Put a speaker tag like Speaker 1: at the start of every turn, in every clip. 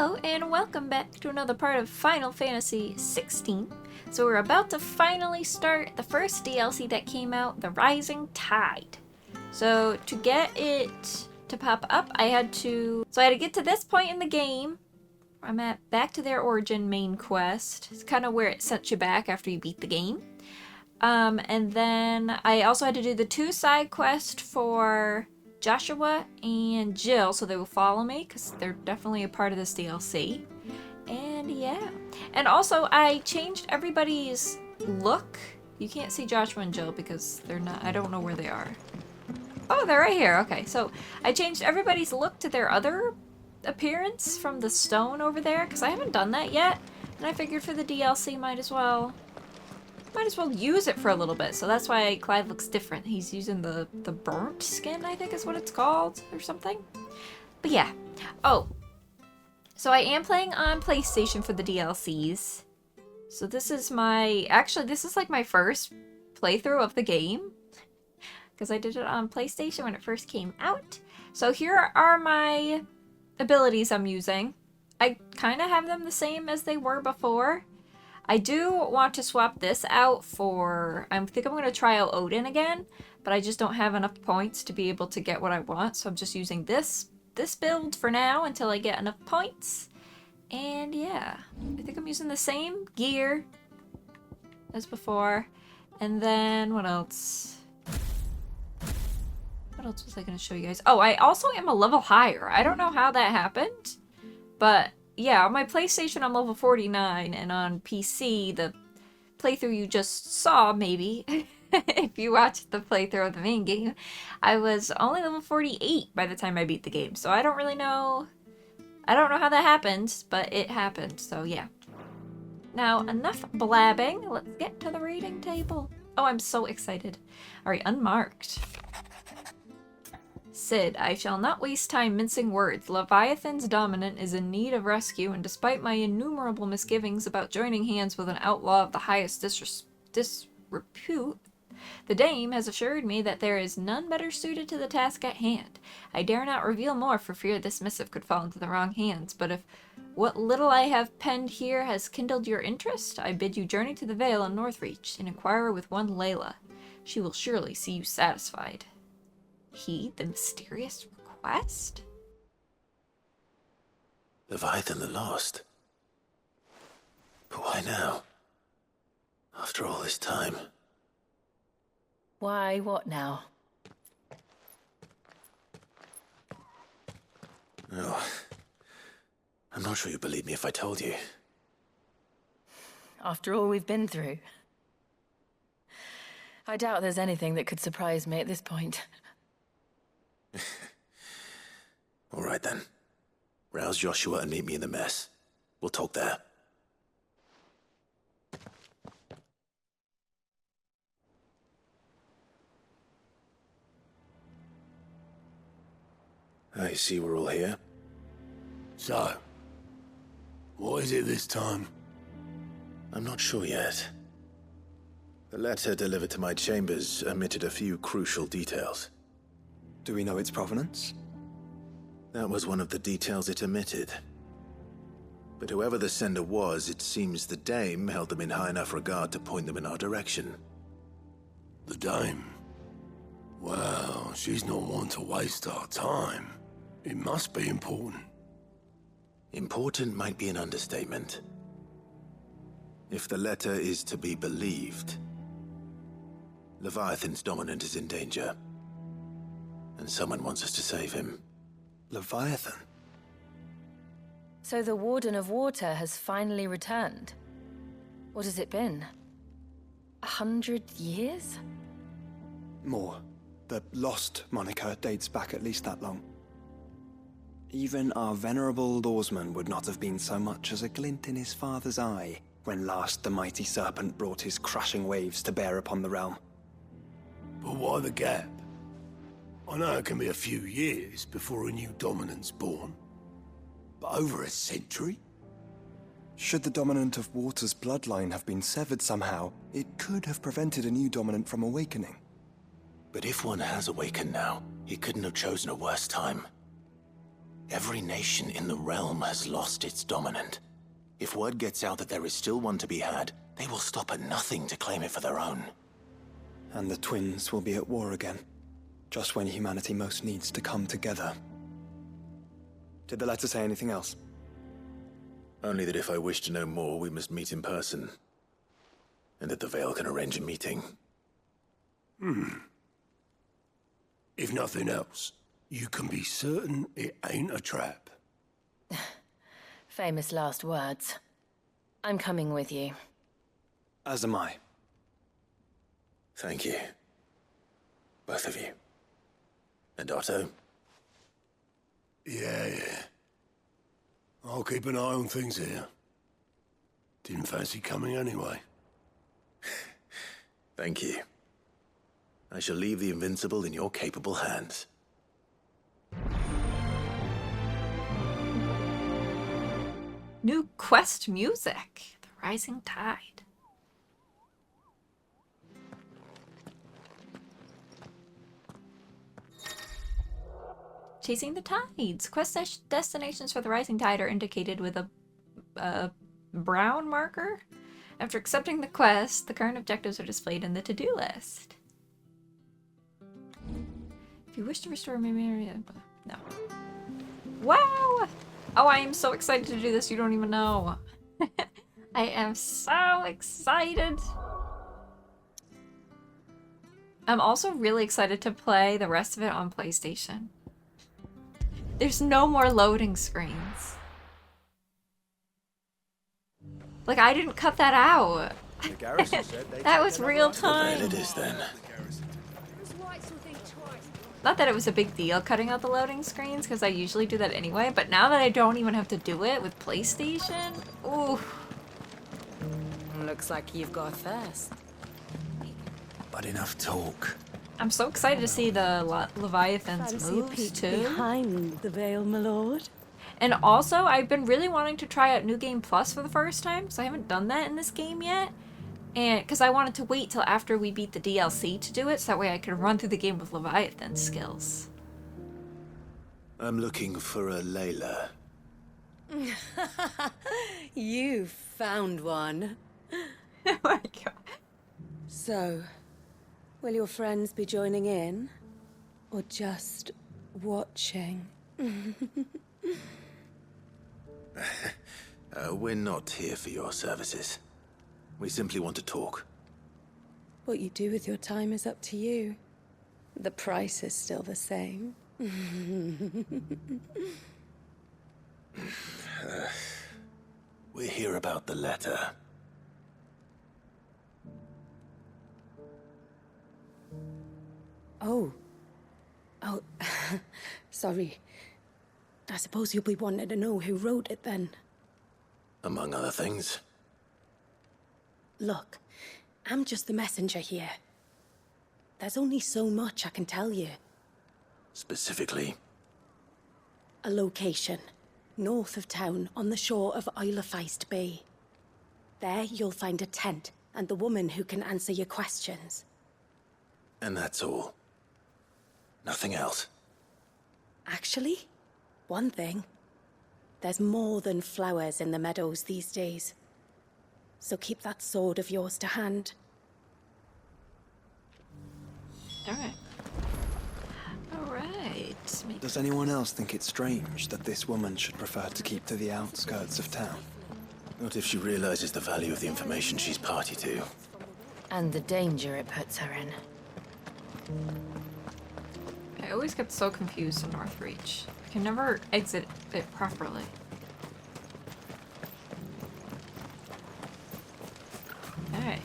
Speaker 1: Hello and welcome back to another part of Final Fantasy XVI. So we're about to finally start the first DLC that came out, the Rising Tide. So to get it to pop up, I had to get to this point in the game. I'm at back to their origin main quest. It's kind of where it sets you back after you beat the game. And then I also had to do the 2 side quests for Joshua and Jill, so they will follow me because they're definitely a part of this DLC. And yeah. And also I changed everybody's look. You can't see Joshua and Jill because they're not, I don't know where they are. Oh, they're right here. Okay, so I changed everybody's look to their other appearance from the stone over there because I haven't done that yet. And I figured for the DLC might as well use it for a little bit. So that's why Clive looks different. He's using the burnt skin, I think is what it's called, or something. But yeah. Oh. So I am playing on PlayStation for the DLCs. So this is this is like my first playthrough of the game. Because I did it on PlayStation when it first came out. So here are my abilities I'm using. I kind of have them the same as they were before. I do want to swap this out for, I think I'm going to try out Odin again, but I just don't have enough points to be able to get what I want, so I'm just using this build for now until I get enough points. And yeah, I think I'm using the same gear as before. And then what else? What else was I going to show you guys? Oh, I also am a level higher. I don't know how that happened, but yeah, on my PlayStation I'm level 49, and on PC, the playthrough you just saw, maybe, if you watched the playthrough of the main game, I was only level 48 by the time I beat the game, so I don't really know, I don't know how that happened, but it happened, so yeah. Now, enough blabbing, let's get to the rating table. Oh, I'm so excited. Alright, unmarked. Cid, I shall not waste time mincing words. Leviathan's dominant is in need of rescue, and despite my innumerable misgivings about joining hands with an outlaw of the highest disrepute, the dame has assured me that there is none better suited to the task at hand. I dare not reveal more for fear this missive could fall into the wrong hands, but if what little I have penned here has kindled your interest, I bid you journey to the Vale in Northreach and inquire with one Layla. She will surely see you satisfied. Heed the mysterious request?
Speaker 2: Leviathan the Lost? But why now? After all this time?
Speaker 3: Why, what now?
Speaker 2: Oh, I'm not sure you'd believe me if I told you.
Speaker 3: After all we've been through. I doubt there's anything that could surprise me at this point.
Speaker 2: All right then. Rouse Joshua and meet me in the mess. We'll talk there. I see we're all here.
Speaker 4: So, what is it this time?
Speaker 2: I'm not sure yet. The letter delivered to my chambers omitted a few crucial details.
Speaker 5: Do we know its provenance?
Speaker 2: That was one of the details it omitted. But whoever the sender was, it seems the dame held them in high enough regard to point them in our direction.
Speaker 4: The dame? Well, she's not one to waste our time. It must be important.
Speaker 2: Important might be an understatement. If the letter is to be believed, Leviathan's dominant is in danger. And someone wants us to save him.
Speaker 5: Leviathan?
Speaker 3: So the Warden of Water has finally returned. What has it been? 100 years?
Speaker 5: More. The Lost moniker dates back at least that long. Even our venerable lawsman would not have been so much as a glint in his father's eye when last the mighty serpent brought his crushing waves to bear upon the realm.
Speaker 4: But why the gap? I know it can be a few years before a new dominant's born. But over a century?
Speaker 5: Should the dominant of Water's bloodline have been severed somehow, it could have prevented a new dominant from awakening.
Speaker 2: But if one has awakened now, he couldn't have chosen a worse time. Every nation in the realm has lost its dominant. If word gets out that there is still one to be had, they will stop at nothing to claim it for their own.
Speaker 5: And the twins will be at war again, just when humanity most needs to come together. Did the letter say anything else?
Speaker 2: Only that if I wish to know more, we must meet in person. And that the Veil can arrange a meeting.
Speaker 4: If nothing else, you can be certain it ain't a trap.
Speaker 3: Famous last words. I'm coming with you.
Speaker 5: As am I.
Speaker 2: Thank you. Both of you. And Otto?
Speaker 4: Yeah. I'll keep an eye on things here. Didn't fancy coming anyway.
Speaker 2: Thank you. I shall leave the Invincible in your capable hands.
Speaker 1: New quest music. The Rising Tide. Chasing the Tides. Quest destinations for the Rising Tide are indicated with a brown marker. After accepting the quest, the current objectives are displayed in the to-do list. If you wish to restore memory... No. Wow! Oh, I am so excited to do this, you don't even know. I am so excited. I'm also really excited to play the rest of it on PlayStation. There's no more loading screens. Like, I didn't cut that out. That was real time.
Speaker 2: There it is then.
Speaker 1: Not that it was a big deal cutting out the loading screens, because I usually do that anyway, but now that I don't even have to do it with PlayStation, ooh.
Speaker 6: Looks like you've got thirst.
Speaker 2: But enough talk.
Speaker 1: I'm so excited to see the Leviathan's moves, too.
Speaker 6: Behind the veil, my lord.
Speaker 1: And also, I've been really wanting to try out New Game Plus for the first time, because I haven't done that in this game yet. And because I wanted to wait till after we beat the DLC to do it, so that way I could run through the game with Leviathan skills.
Speaker 2: I'm looking for a Layla.
Speaker 6: You found one.
Speaker 1: Oh my god.
Speaker 6: So, will your friends be joining in? Or just watching?
Speaker 2: We're not here for your services. We simply want to talk.
Speaker 6: What you do with your time is up to you. The price is still the same.
Speaker 2: We're here about the letter.
Speaker 6: Oh, sorry. I suppose you'll be wanting to know who wrote it then.
Speaker 2: Among other things.
Speaker 6: Look, I'm just the messenger here. There's only so much I can tell you.
Speaker 2: Specifically?
Speaker 6: A location, north of town, on the shore of Isle of Feist Bay. There you'll find a tent, and the woman who can answer your questions.
Speaker 2: And that's all. Nothing else.
Speaker 6: Actually, one thing. There's more than flowers in the meadows these days. So keep that sword of yours to hand.
Speaker 1: Alright. Alright.
Speaker 5: Does anyone else think it's strange that this woman should prefer to keep to the outskirts of town?
Speaker 2: Not if she realizes the value of the information she's party to.
Speaker 3: And the danger it puts her in.
Speaker 1: I always get so confused in Northreach. I can never exit it properly. Alright.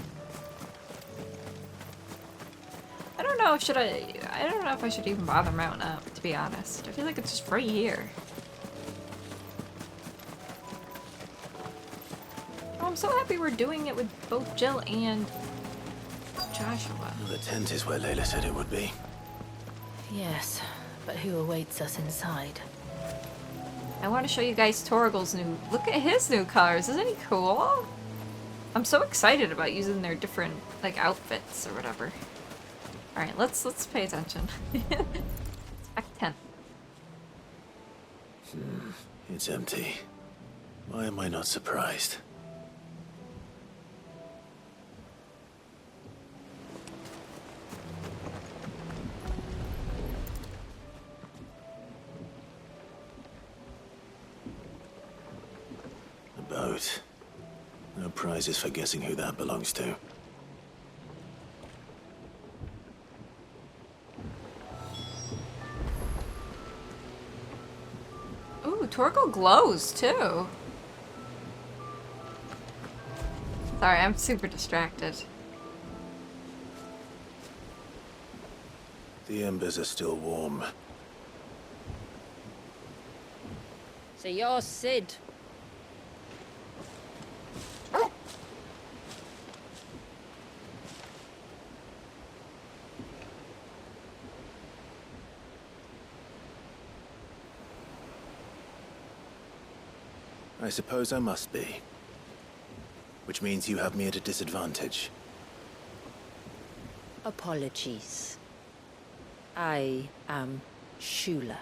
Speaker 1: I don't know if I don't know if I should even bother mounting up, to be honest. I feel like it's just right here. Oh, I'm so happy we're doing it with both Jill and Joshua.
Speaker 2: The tent is where Layla said it would be.
Speaker 3: Yes, but who awaits us inside?
Speaker 1: I want to show you guys Torgal's new... Look at his new colors. Isn't he cool? I'm so excited about using their different, like, outfits or whatever. Alright, let's pay attention. Act 10.
Speaker 2: It's empty. Why am I not surprised? A boat. No prizes for guessing who that belongs to.
Speaker 1: Ooh, Torgal glows too. Sorry, I'm super distracted.
Speaker 2: The embers are still warm.
Speaker 7: So you're Sid.
Speaker 2: I suppose I must be. Which means you have me at a disadvantage.
Speaker 7: Apologies. I am Shula,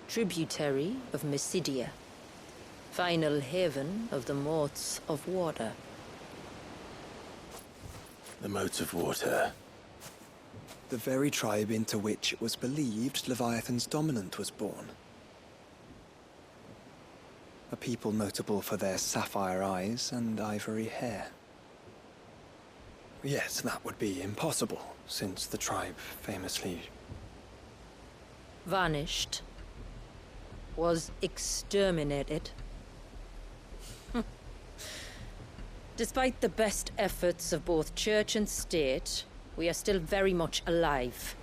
Speaker 7: tributary of Mysidia, final haven of the Moats of Water.
Speaker 2: The Moats of Water.
Speaker 5: The very tribe into which it was believed Leviathan's dominant was born. A people notable for their sapphire eyes and ivory hair. Yet that would be impossible, since the tribe famously...
Speaker 7: Vanished. Was exterminated. Despite the best efforts of both church and state, we are still very much alive.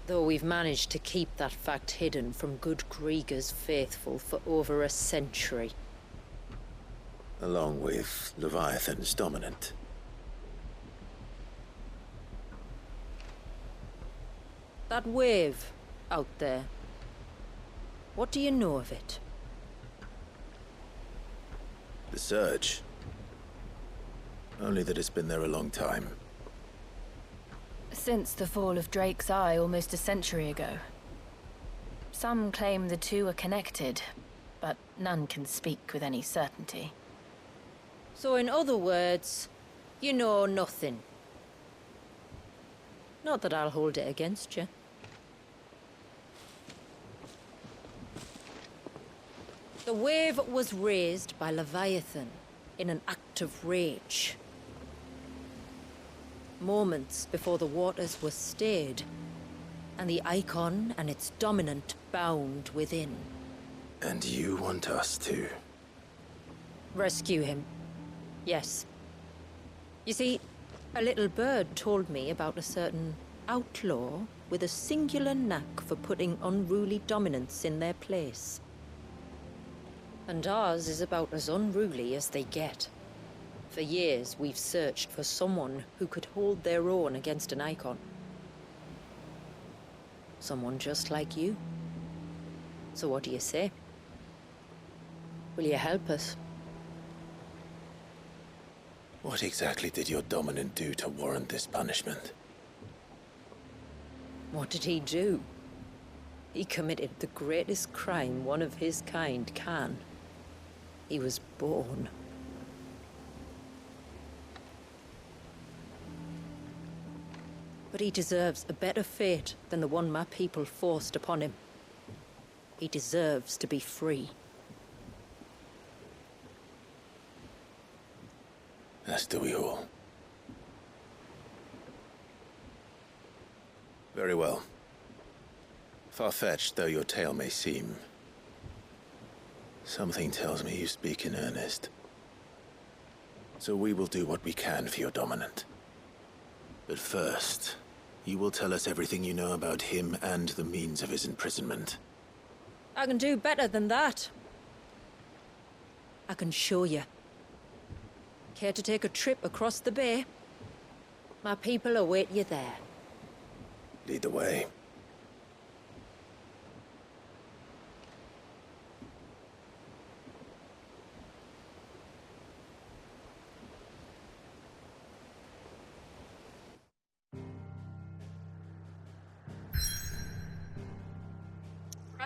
Speaker 7: Though we've managed to keep that fact hidden from good Krieger's faithful for over a century.
Speaker 2: Along with Leviathan's dominant.
Speaker 7: That wave out there. What do you know of it?
Speaker 2: The Surge. Only that it's been there a long time.
Speaker 3: Since the fall of Drake's Eye almost a century ago. Some claim the two are connected, but none can speak with any certainty.
Speaker 7: So in other words, you know nothing. Not that I'll hold it against you. The wave was raised by Leviathan in an act of rage. Moments before the waters were stayed, and the icon and its dominant bound within.
Speaker 2: And you want us to?
Speaker 7: Rescue him. Yes. You see, a little bird told me about a certain outlaw with a singular knack for putting unruly dominants in their place. And ours is about as unruly as they get. For years, we've searched for someone who could hold their own against an icon. Someone just like you. So what do you say? Will you help us?
Speaker 2: What exactly did your dominant do to warrant this punishment?
Speaker 7: What did he do? He committed the greatest crime one of his kind can. He was born. But he deserves a better fate than the one my people forced upon him. He deserves to be free.
Speaker 2: As do we all. Very well. Far-fetched though your tale may seem, something tells me you speak in earnest. So we will do what we can for your dominant. But first, you will tell us everything you know about him and the means of his imprisonment.
Speaker 7: I can do better than that. I can show you. Care to take a trip across the bay? My people await you there.
Speaker 2: Lead the way.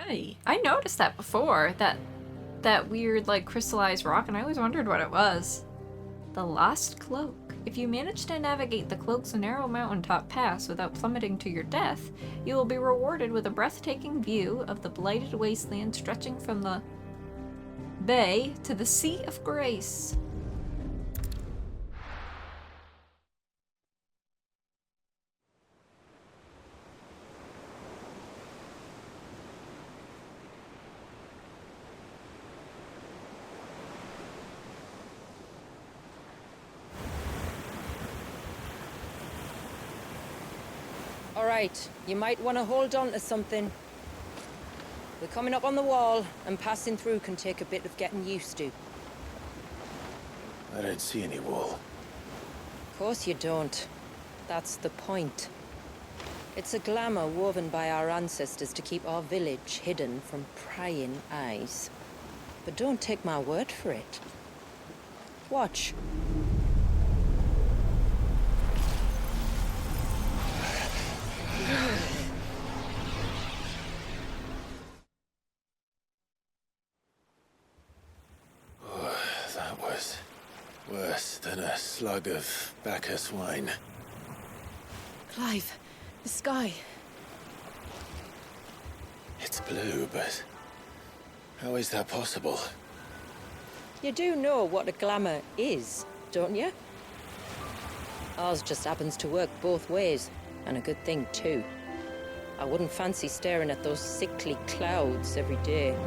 Speaker 1: right. I noticed that before. That weird, like, crystallized rock, and I always wondered what it was. The Lost Cloak. If you manage to navigate the cloak's narrow mountaintop pass without plummeting to your death, you will be rewarded with a breathtaking view of the blighted wasteland stretching from the bay to the Sea of Grace.
Speaker 7: All right, you might want to hold on to something. We're coming up on the wall, and passing through can take a bit of getting used to.
Speaker 2: I don't see any wall.
Speaker 7: Of course you don't. That's the point. It's a glamour woven by our ancestors to keep our village hidden from prying eyes. But don't take my word for it. Watch.
Speaker 2: That was worse than a slug of Bacchus wine.
Speaker 3: Clive, the sky.
Speaker 2: It's blue, but how is that possible?
Speaker 7: You do know what a glamour is, don't you? Ours just happens to work both ways, and a good thing too. I wouldn't fancy staring at those sickly clouds every day.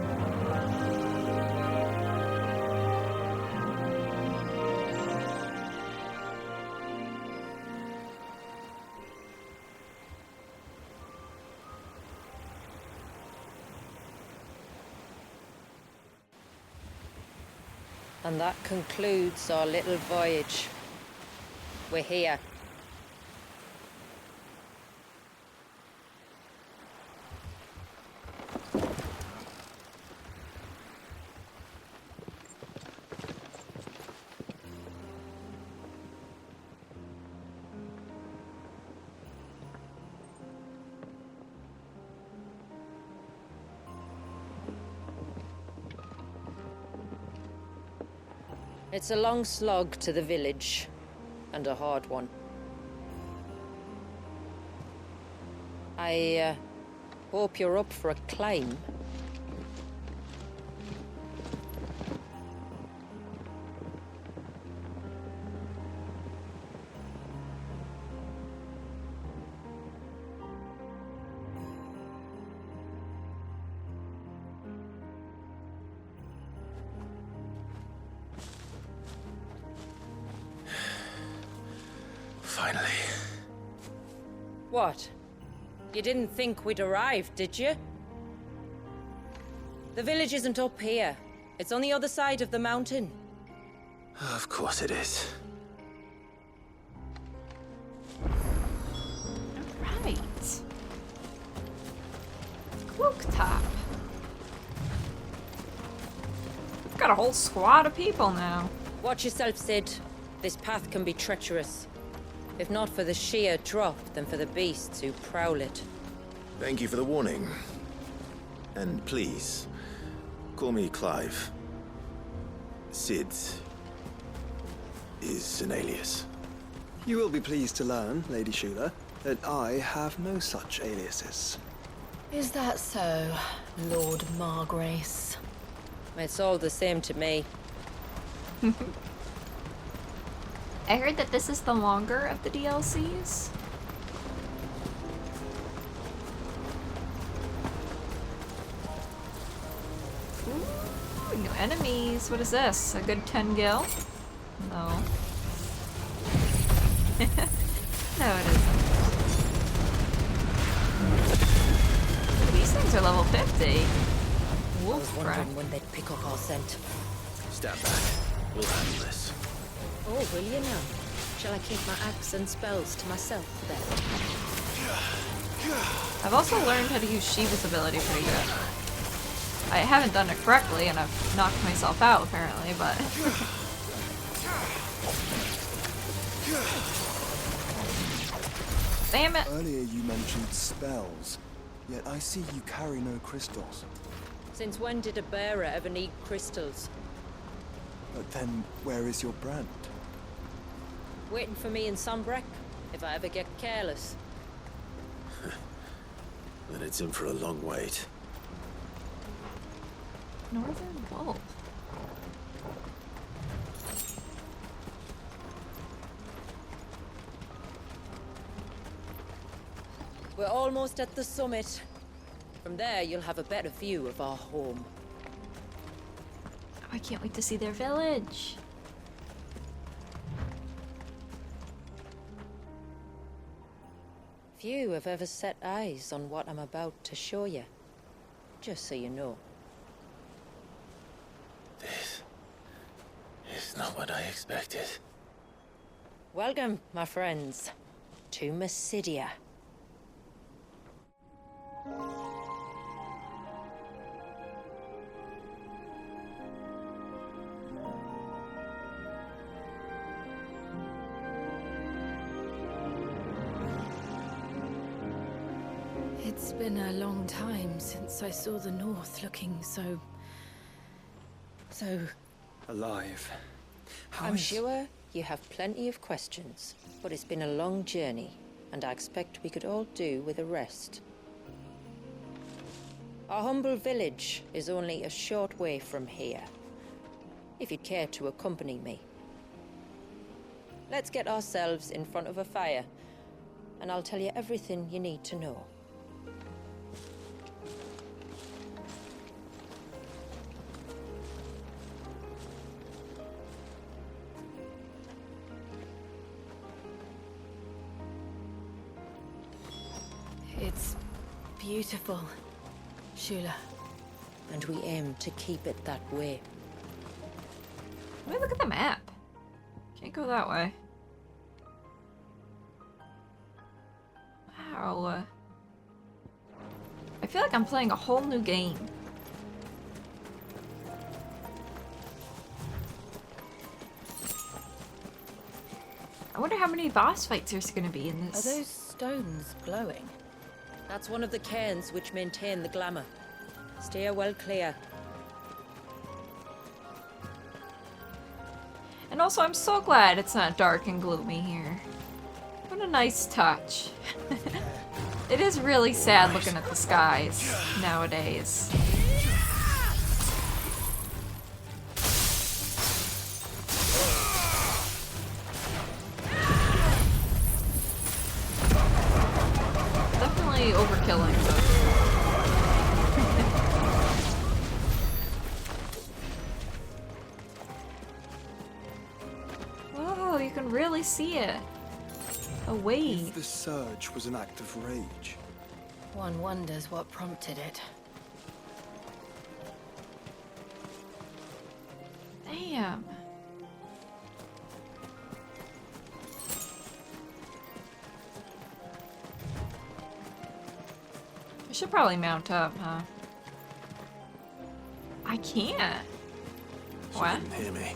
Speaker 7: And that concludes our little voyage. We're here. It's a long slog to the village, and a hard one. I hope you're up for a climb.
Speaker 2: Finally.
Speaker 7: What? You didn't think we'd arrived, did you? The village isn't up here. It's on the other side of the mountain.
Speaker 2: Of course it is.
Speaker 1: Right. Cloak top. We've got a whole squad of people now.
Speaker 7: Watch yourself, Sid. This path can be treacherous. If not for the sheer drop, then for the beasts who prowl it.
Speaker 2: Thank you for the warning. And please, call me Clive. Sid is an alias.
Speaker 5: You will be pleased to learn, Lady Shula, that I have no such aliases.
Speaker 3: Is that so, Lord Margrace?
Speaker 7: It's all the same to me.
Speaker 1: I heard that this is the longer of the DLCs. Ooh, new enemies. What is this? A good 10 gil? No. No, it isn't. These things are level 50.
Speaker 7: I was
Speaker 1: Wolf crap.
Speaker 7: wondering when they'd pick up our scent.
Speaker 2: Stand back. We'll handle this.
Speaker 7: Oh, will you now? Shall I keep my axe and spells to myself then?
Speaker 1: I've also learned how to use Shiva's ability pretty good. I haven't done it correctly, and I've knocked myself out apparently, but... Damn it!
Speaker 5: Earlier you mentioned spells. Yet I see you carry no crystals.
Speaker 7: Since when did a bearer ever need crystals?
Speaker 5: But then, where is your brand?
Speaker 7: Waiting for me in Sunbreck, if I ever get careless.
Speaker 2: Then it's in for a long wait.
Speaker 1: Northern Wolf.
Speaker 7: We're almost at the summit. From there, you'll have a better view of our home.
Speaker 1: I can't wait to see their village.
Speaker 7: Few have ever set eyes on what I'm about to show you. Just so you know.
Speaker 2: This is not what I expected.
Speaker 7: Welcome, my friends, to Mysidia.
Speaker 3: It's been a long time since I saw the North looking so...
Speaker 5: Alive. How
Speaker 7: I'm
Speaker 5: is-
Speaker 7: sure you have plenty of questions, but it's been a long journey, and I expect we could all do with a rest. Our humble village is only a short way from here, if you'd care to accompany me. Let's get ourselves in front of a fire, and I'll tell you everything you need to know.
Speaker 3: It's beautiful, Shula.
Speaker 7: And we aim to keep it that way.
Speaker 1: Let me look at the map. Can't go that way. Wow. I feel like I'm playing a whole new game. I wonder how many boss fights there's gonna be in
Speaker 3: Are
Speaker 1: this.
Speaker 3: those stones glowing?
Speaker 7: That's one of the cairns which maintain the glamour. Steer well clear.
Speaker 1: And also, I'm so glad it's not dark and gloomy here. What a nice touch. It is really sad looking at the skies nowadays. Definitely overkilling, but... Whoa, you can really see it. A wave.
Speaker 5: If the surge was an act of rage,
Speaker 3: One wonders what prompted it.
Speaker 1: Damn. I should probably mount up, huh? I can't.
Speaker 2: She
Speaker 1: What?
Speaker 2: couldn't hear me.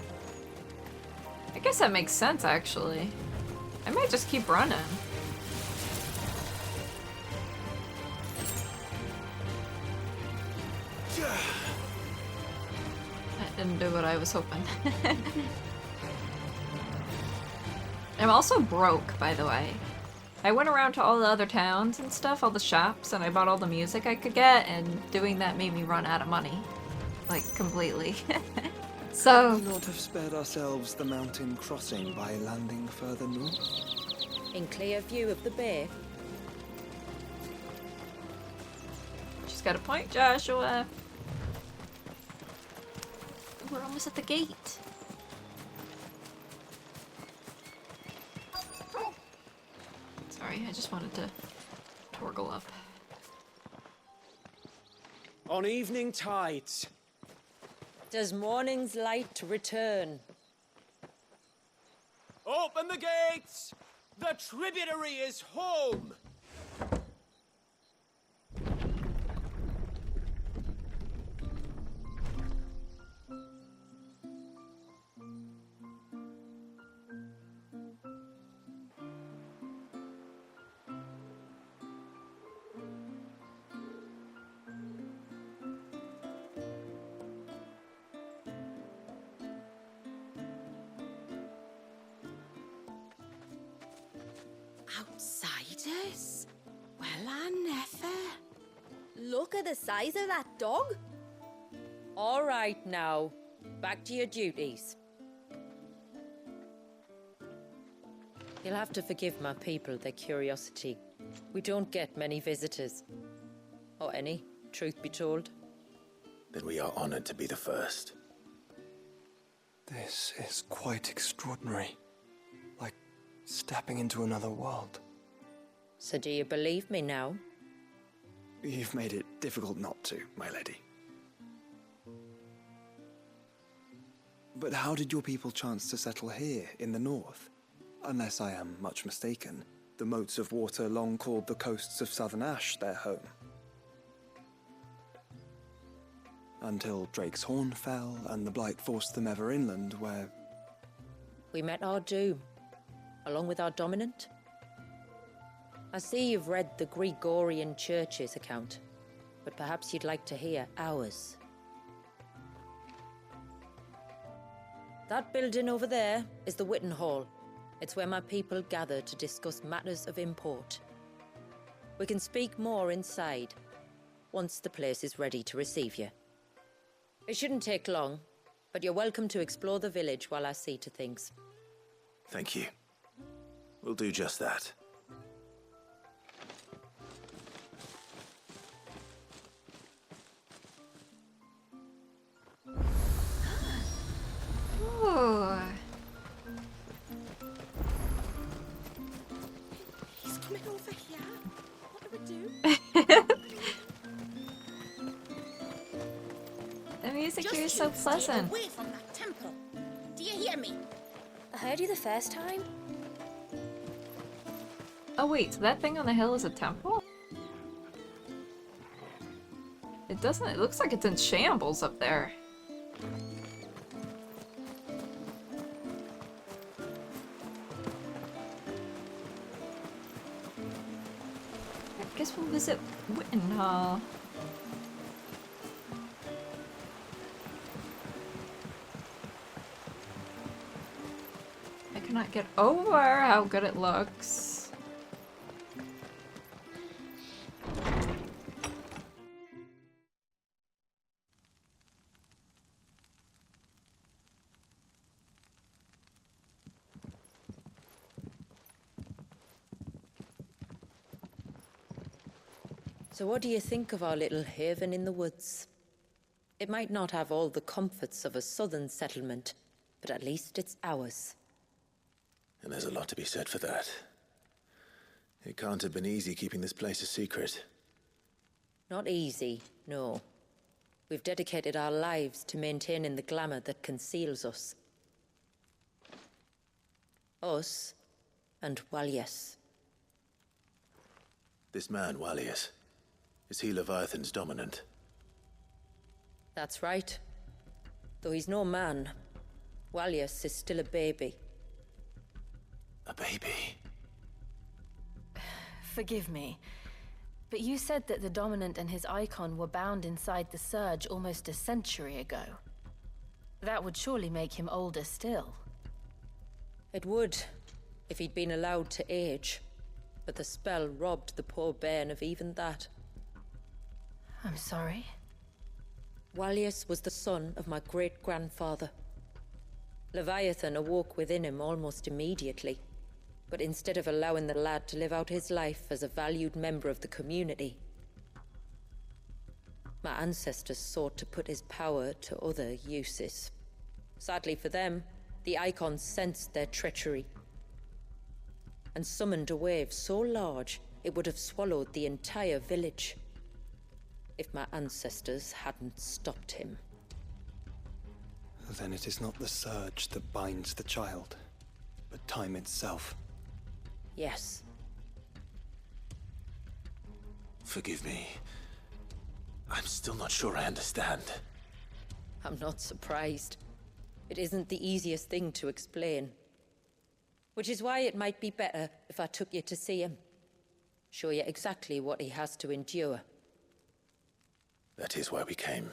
Speaker 1: I guess that makes sense, actually. I might just keep running. That didn't do what I was hoping. I'm also broke, by the way. I went around to all the other towns and stuff, all the shops, and I bought all the music I could get, and doing that made me run out of money. Like, completely. So,
Speaker 5: would we not have spared ourselves the mountain crossing by landing further north?
Speaker 7: In clear view of the bay,
Speaker 1: she's got a point, Joshua. We're almost at the gate. Sorry, I just wanted to torgle up.
Speaker 8: On evening tides.
Speaker 7: does morning's light return?
Speaker 8: Open the gates! The tributary is home!
Speaker 6: Outsiders? Well, I never.
Speaker 9: Look at the size of that dog.
Speaker 7: All right now, back to your duties. You'll have to forgive my people their curiosity. We don't get many visitors. Or any, truth be told.
Speaker 2: Then we are honored to be the first.
Speaker 5: This is quite extraordinary. Like stepping into another world.
Speaker 7: So do you believe me now?
Speaker 5: You've made it difficult not to, my lady. But how did your people chance to settle here in the north? Unless I am much mistaken, the moats of water long called the coasts of southern Ash their home. Until Drake's Horn fell and the Blight forced them ever inland, where...
Speaker 7: We met our doom, along with our dominant. I see you've read the Gregorian Church's account, but perhaps you'd like to hear ours. That building over there is the Witten Hall. It's where my people gather to discuss matters of import. We can speak more inside, once the place is ready to receive you. It shouldn't take long, but you're welcome to explore the village while I see to things.
Speaker 2: Thank you. We'll do just that.
Speaker 1: Ooh.
Speaker 6: He's coming over here. What do we do?
Speaker 1: The music
Speaker 9: Just
Speaker 1: here is so
Speaker 9: you stay
Speaker 1: pleasant.
Speaker 9: away from that temple. Do you hear me?
Speaker 3: I heard you the first time.
Speaker 1: Oh wait, so that thing on the hill is a temple? It doesn't, it looks like it's in shambles up there. I guess we'll visit Witten Hall. I cannot get over how good it looks.
Speaker 7: So what do you think of our little haven in the woods? It might not have all the comforts of a southern settlement, but at least it's ours.
Speaker 2: And there's a lot to be said for that. It can't have been easy keeping this place a secret.
Speaker 7: Not easy, no. We've dedicated our lives to maintaining the glamour that conceals us. Us, and Walyas.
Speaker 2: This man, Walyas, is he Leviathan's dominant?
Speaker 7: That's right. Though he's no man, Walyas is still a baby.
Speaker 2: A baby?
Speaker 3: Forgive me, but you said that the Dominant and his icon were bound inside the Surge almost a century ago. That would surely make him older still.
Speaker 7: It would, if he'd been allowed to age. But the spell robbed the poor bairn of even that.
Speaker 3: I'm sorry.
Speaker 7: Walyas was the son of my great-grandfather. Leviathan awoke within him almost immediately. But instead of allowing the lad to live out his life as a valued member of the community, my ancestors sought to put his power to other uses. Sadly for them, the icons sensed their treachery and summoned a wave so large it would have swallowed the entire village if my ancestors hadn't stopped him.
Speaker 5: Then it is not the surge that binds the child, but time itself.
Speaker 7: Yes.
Speaker 2: Forgive me. I'm still not sure I understand.
Speaker 7: I'm not surprised. It isn't the easiest thing to explain. Which is why it might be better if I took you to see him. Show you exactly what he has to endure.
Speaker 2: That is why we came.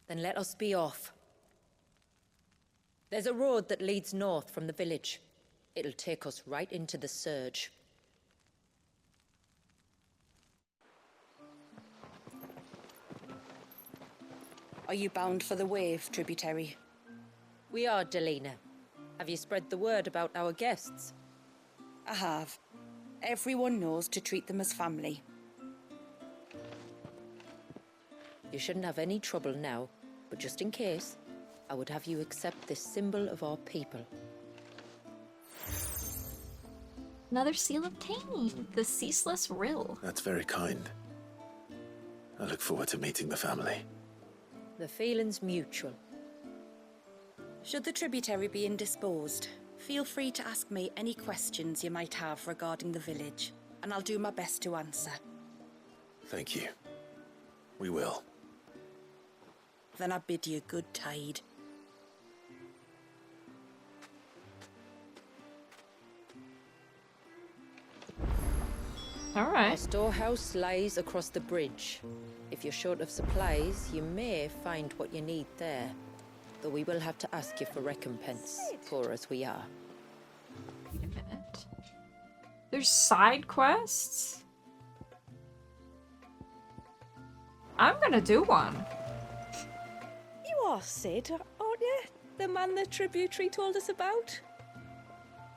Speaker 7: Then let us be off. There's a road that leads north from the village. It'll take us right into the surge.
Speaker 10: Are you bound for the wave, tributary?
Speaker 7: We are, Delina. Have you spread the word about our guests?
Speaker 10: I have. Everyone knows to treat them as family.
Speaker 7: You shouldn't have any trouble now, but just in case, I would have you accept this symbol of our people.
Speaker 1: Another seal obtained. The Ceaseless Rill.
Speaker 2: That's very kind. I look forward to meeting the family.
Speaker 7: The feeling's mutual.
Speaker 10: Should the tributary be indisposed, feel free to ask me any questions you might have regarding the village, and I'll do my best to answer.
Speaker 2: Thank you. We will.
Speaker 10: Then I bid you good tide.
Speaker 1: All
Speaker 7: Our
Speaker 1: right.
Speaker 7: storehouse lies across the bridge. If you're short of supplies, you may find what you need there. Though we will have to ask you for recompense, poor as we are.
Speaker 1: Wait a minute. There's side quests? I'm gonna do one.
Speaker 10: You are Sid, aren't you? The man the tributary told us about?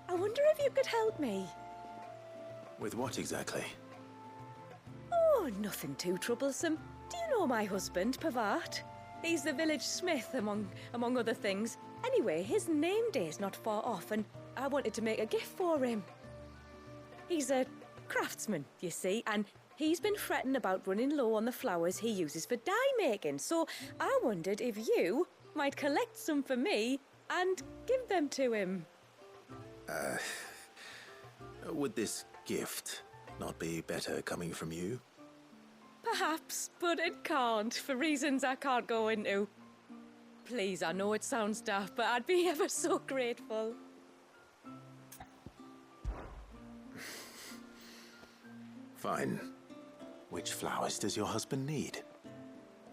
Speaker 10: I wonder if you could help me.
Speaker 2: With what exactly?
Speaker 10: Oh, nothing too troublesome. Do you know my husband, Pavat? He's the village smith, among other things. Anyway, his name day's not far off, and I wanted to make a gift for him. He's a craftsman, you see, and he's been fretting about running low on the flowers he uses for dye making, so I wondered if you might collect some for me and give them to him.
Speaker 2: Would this gift not be better coming from you?
Speaker 10: Perhaps, but it can't, for reasons I can't go into. Please, I know it sounds daft, but I'd be ever so grateful.
Speaker 2: Fine. Which flowers does your husband need?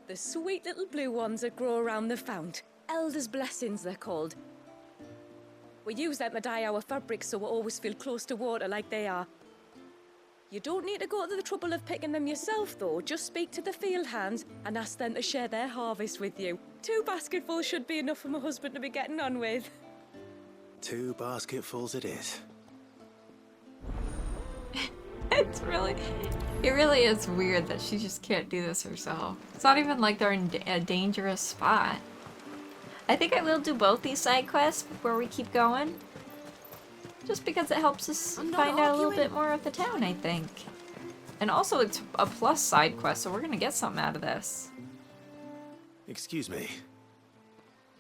Speaker 10: The sweet little blue ones that grow around the fount. Elder's blessings, they're called. We use them to dye our fabrics so we always feel close to water like they are. You don't need to go to the trouble of picking them yourself, though. Just speak to the field hands and ask them to share their harvest with you. 2 basketfuls should be enough for my husband to be getting on with.
Speaker 2: 2 basketfuls it is.
Speaker 1: It really is weird that she just can't do this herself. It's not even like they're in a dangerous spot. I think I will do both these side quests before we keep going. Just because it helps us find out a little bit more of the town, I think. And also it's a plus side quest, so we're gonna get something out of this.
Speaker 2: Excuse me.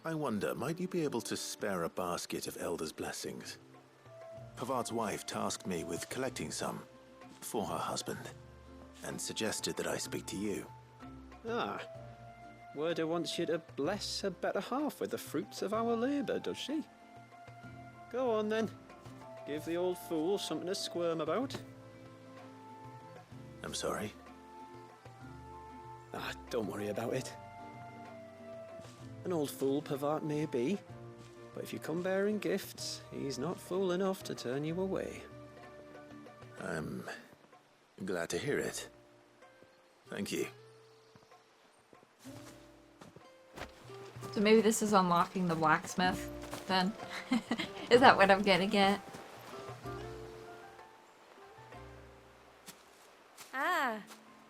Speaker 2: I wonder, might you be able to spare a basket of Elder's blessings? Pavart's wife tasked me with collecting some for her husband, and suggested that I speak to you.
Speaker 5: Ah. Werda wants you to bless her better half with the fruits of our labour, does she? Go on then. Give the old fool something to squirm about.
Speaker 2: I'm sorry.
Speaker 5: Ah, don't worry about it. An old fool Pavart may be, but if you come bearing gifts, he's not fool enough to turn you away.
Speaker 2: I'm glad to hear it. Thank you.
Speaker 1: So maybe this is unlocking the blacksmith, then? Is that what I'm getting at?
Speaker 10: Ah,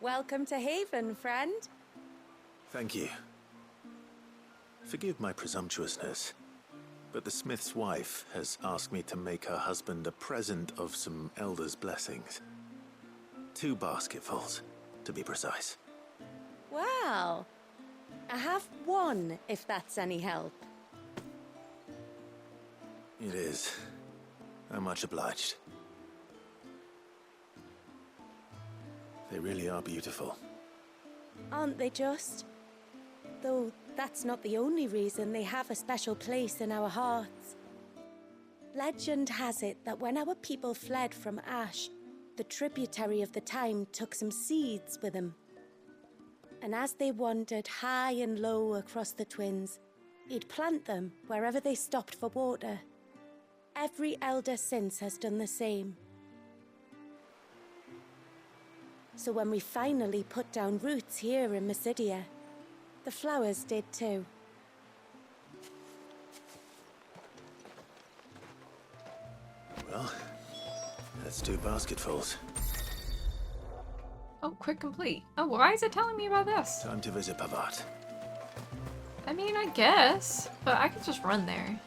Speaker 10: welcome to Haven, friend.
Speaker 2: Thank you. Forgive my presumptuousness, but the smith's wife has asked me to make her husband a present of some Elder's blessings. 2 basketfuls, to be precise.
Speaker 6: Wow. I have 1, if that's any help.
Speaker 2: It is. I'm much obliged. They really are beautiful.
Speaker 6: Aren't they just? Though that's not the only reason they have a special place in our hearts. Legend has it that when our people fled from Ash, the tributary of the time took some seeds with them. And as they wandered high and low across the Twins, he'd plant them wherever they stopped for water. every elder since has done the same. So when we finally put down roots here in Mysidia, the flowers did too.
Speaker 2: Well, that's 2 basketfuls.
Speaker 1: Oh, quick complete. Oh, why is it telling me about this?
Speaker 2: Time to visit Pavat.
Speaker 1: I mean, I guess, but I could just run there.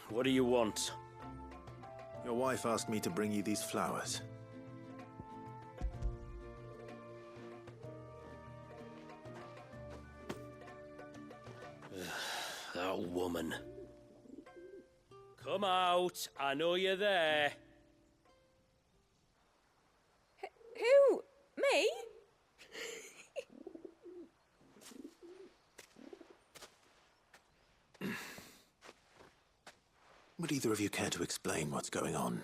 Speaker 8: What do you want?
Speaker 2: Your wife asked me to bring you these flowers.
Speaker 8: That woman. Come out. I know you're there.
Speaker 10: Who? Me?
Speaker 2: Would either of you care to explain what's going on?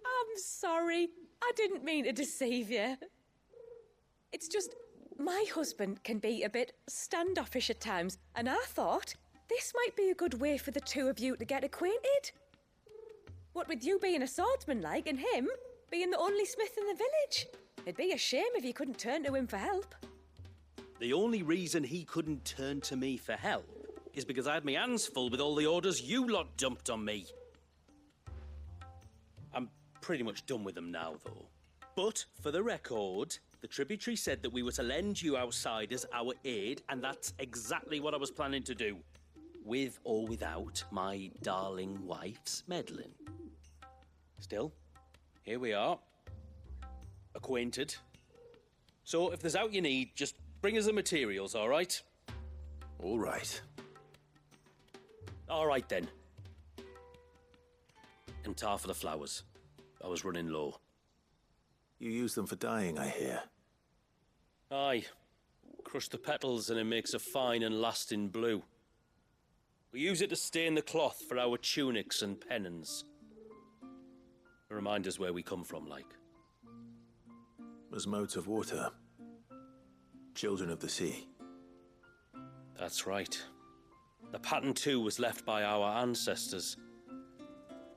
Speaker 10: I'm sorry. I didn't mean to deceive you. It's just, my husband can be a bit standoffish at times, and I thought this might be a good way for the two of you to get acquainted. What with you being a swordsman like, and him being the only smith in the village. It'd be a shame if you couldn't turn to him for help.
Speaker 8: The only reason he couldn't turn to me for help is because I had my hands full with all the orders you lot dumped on me. I'm pretty much done with them now, though. But, for the record, the tributary said that we were to lend you outsiders our aid, and that's exactly what I was planning to do. With or without my darling wife's meddling. Still, here we are. Acquainted. So, if there's out you need, just bring us the materials, all right?
Speaker 2: All right.
Speaker 8: All right, then. And tar for the flowers. I was running low.
Speaker 2: You use them for dyeing, I hear.
Speaker 8: Aye. Crush the petals and it makes a fine and lasting blue. We use it to stain the cloth for our tunics and pennons. Remind us where we come from, like.
Speaker 2: As modes of water. Children of the sea.
Speaker 8: That's right. The pattern, too, was left by our ancestors.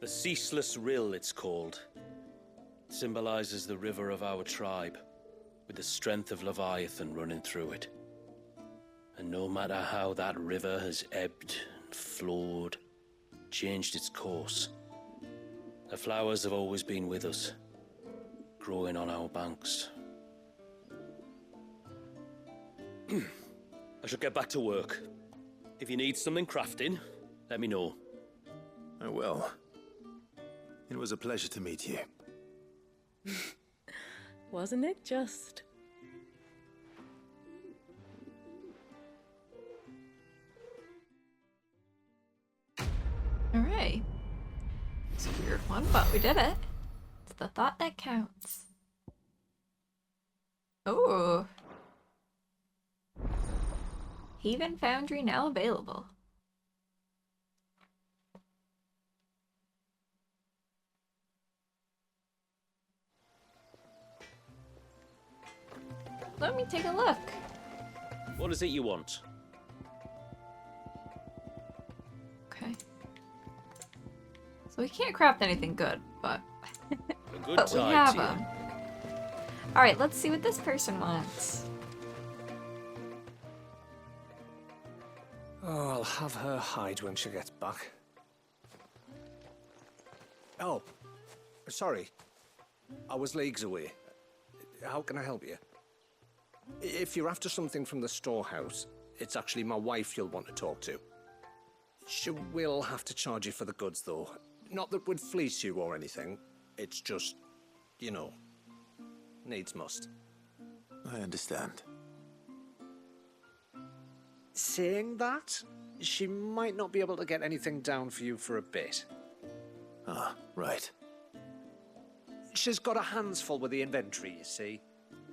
Speaker 8: The Ceaseless Rill, it's called. It symbolizes the river of our tribe, with the strength of Leviathan running through it. And no matter how that river has ebbed and flowed, changed its course, the flowers have always been with us, growing on our banks. I should get back to work. If you need something crafting, let me know.
Speaker 2: I will. It was a pleasure to meet you.
Speaker 10: Wasn't it just?
Speaker 1: Alright. It's a weird one, but we did it. It's the thought that counts. Oh. Haven Foundry now available. Let me take a look.
Speaker 8: What is it you want?
Speaker 1: Okay. So we can't craft anything good, but
Speaker 8: A good
Speaker 1: but we
Speaker 8: time
Speaker 1: have
Speaker 8: to you.
Speaker 1: them. All right, let's see what this person wants.
Speaker 11: Oh, I'll have her hide when she gets back. Oh, sorry. I was leagues away. How can I help you? If you're after something from the storehouse, it's actually my wife you'll want to talk to. She will have to charge you for the goods, though. Not that we'd fleece you or anything. It's just, you know, needs must.
Speaker 2: I understand.
Speaker 11: Saying that, she might not be able to get anything down for you for a bit.
Speaker 2: Ah, right.
Speaker 11: She's got her hands full with the inventory, you see.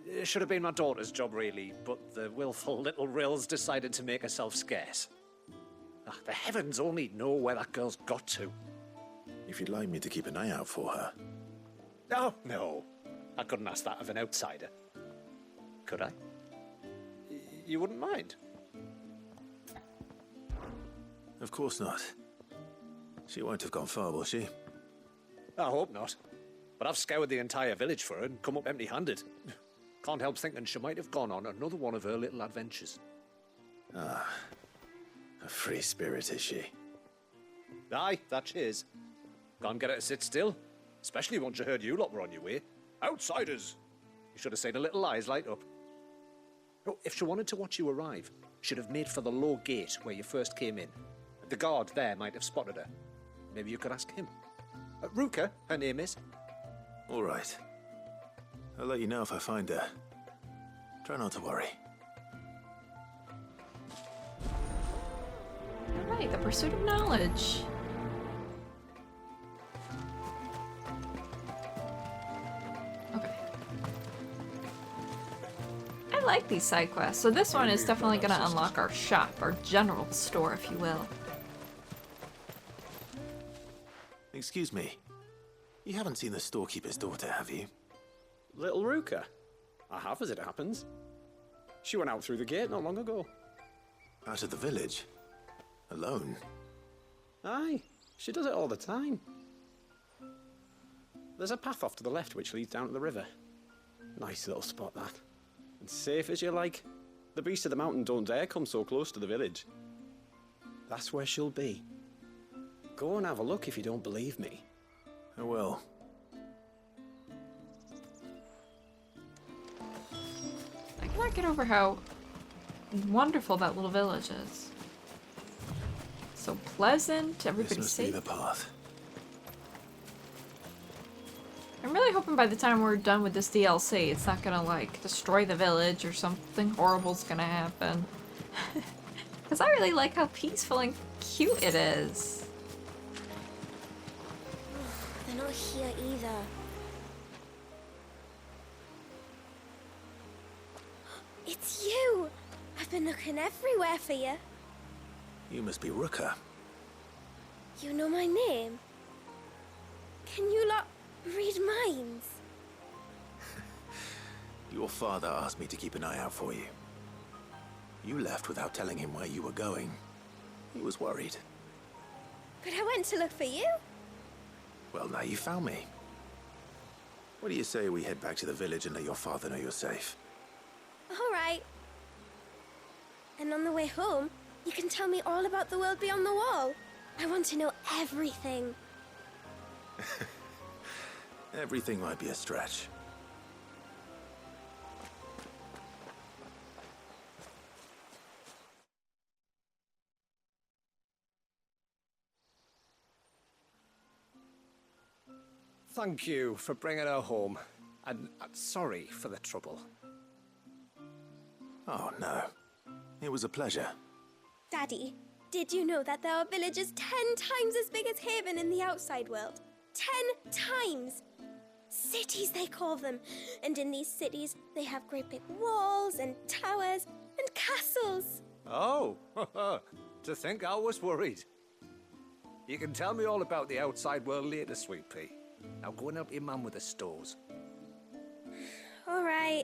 Speaker 11: It should have been my daughter's job, really, but the willful little Rills decided to make herself scarce. The heavens only know where that girl's got to.
Speaker 2: If you'd like me to keep an eye out for her.
Speaker 11: Oh, no. I couldn't ask that of an outsider. Could I? You wouldn't mind?
Speaker 2: Of course not. She won't have gone far, will she?
Speaker 11: I hope not. But I've scoured the entire village for her and come up empty-handed. Can't help thinking she might have gone on another one of her little adventures.
Speaker 2: Ah, a free spirit is she?
Speaker 11: Aye, that she is. Can't get her to sit still, especially once you heard you lot were on your way. Outsiders! You should have seen her little eyes light up. Oh, if she wanted to watch you arrive, she'd have made for the low gate where you first came in. The guard there might have spotted her. Maybe you could ask him. Ruka, her name is.
Speaker 2: All right. I'll let you know if I find her. Try not to worry.
Speaker 1: Alright, the pursuit of knowledge. Okay. I like these side quests. So this one is definitely going to unlock our shop, our general store, if you will.
Speaker 2: Excuse me. You haven't seen the storekeeper's daughter, have you?
Speaker 12: Little Ruka? I have, as it happens. She went out through the gate not long ago.
Speaker 2: Out of the village? Alone?
Speaker 12: Aye, she does it all the time. There's a path off to the left which leads down to the river. Nice little spot, that. And safe as you like. The beasts of the mountain don't dare come so close to the village. That's where she'll be. Go and have a look if you don't believe me.
Speaker 2: I will.
Speaker 1: I cannot get over how wonderful that little village is. So pleasant, everybody's
Speaker 2: This must
Speaker 1: safe.
Speaker 2: be the path.
Speaker 1: I'm really hoping by the time we're done with this DLC, it's not gonna, like, destroy the village or something horrible's gonna happen. Because I really like how peaceful and cute it is.
Speaker 6: They're not here either. It's you! I've been looking everywhere for you.
Speaker 2: You must be Ruka.
Speaker 6: You know my name? Can you lot read minds?
Speaker 2: Your father asked me to keep an eye out for you. You left without telling him where you were going. He was worried.
Speaker 6: But I went to look for you.
Speaker 2: Well, now you found me. What do you say we head back to the village and let your father know you're safe?
Speaker 6: All right. And on the way home, you can tell me all about the world beyond the wall. I want to know everything.
Speaker 2: Everything might be a stretch.
Speaker 11: Thank you for bringing her home. And sorry for the trouble.
Speaker 2: Oh, no. It was a pleasure.
Speaker 6: Daddy, did you know that there are villages 10 times as big as Haven in the outside world? 10 times! Cities, they call them. And in these cities, they have great big walls and towers and castles.
Speaker 11: Oh, to think I was worried. You can tell me all about the outside world later, Sweet Pea. Now go and help your mum with the stores.
Speaker 6: All right.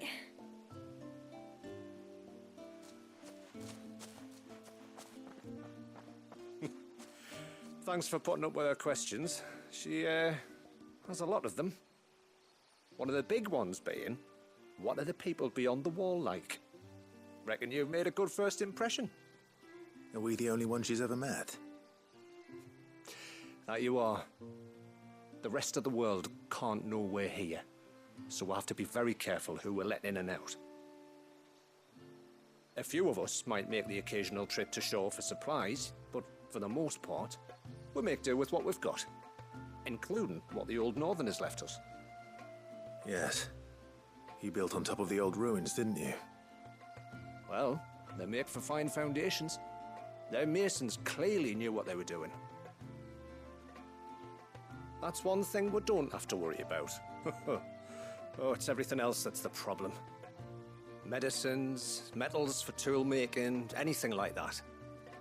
Speaker 11: Thanks for putting up with her questions. She, has a lot of them. One of the big ones being, what are the people beyond the wall like? Reckon you've made a good first impression.
Speaker 2: Are we the only ones she's ever met?
Speaker 11: That you are. The rest of the world can't know we're here, so we'll have to be very careful who we're letting in and out. A few of us might make the occasional trip to shore for supplies, but for the most part, we'll make do with what we've got, including what the old Northerners left us.
Speaker 2: Yes. You built on top of the old ruins, didn't you?
Speaker 11: Well, they make for fine foundations. Their masons clearly knew what they were doing. That's one thing we don't have to worry about. Oh, it's everything else that's the problem. Medicines, metals for tool making, anything like that.